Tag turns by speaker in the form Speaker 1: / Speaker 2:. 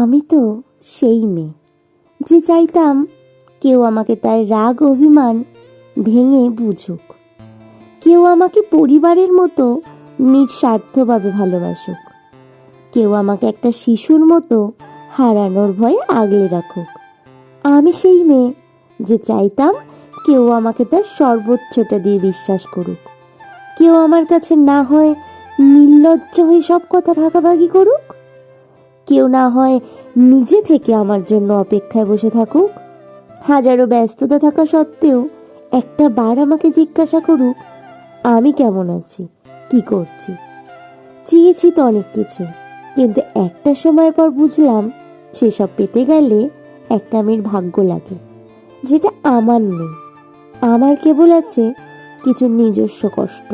Speaker 1: আমি তো সেই মেয়ে যে চাইতাম কেউ আমাকে তার রাগ অভিমান ভেঙে বুঝুক, কেউ আমাকে পরিবারের মতো নিঃস্বার্থভাবে ভালোবাসুক, কেউ আমাকে একটা শিশুর মতো হারানোর ভয়ে আগলে রাখুক। আমি সেই মেয়ে যে চাইতাম কেউ আমাকে তার সর্বোচ্চটা দিয়ে বিশ্বাস করুক, কেউ আমার কাছে না হয় নির্লজ্জ হয়ে সব কথা ভাগাভাগি করুক, কেউ না হয় নিজে থেকে আমার জন্য অপেক্ষায় বসে থাকুক, হাজারো ব্যস্ততা থাকা সত্ত্বেও একটা বার আমাকে জিজ্ঞাসা করুক আমি কেমন আছি, কি করছি। চেয়েছি তো অনেক কিছু, কিন্তু একটা সময় পর বুঝলাম সেসব পেতে গেলে একটা মেয়ের ভাগ্য লাগে, যেটা আমার নেই। আমার কেবল আছে কিছু নিজস্ব কষ্ট।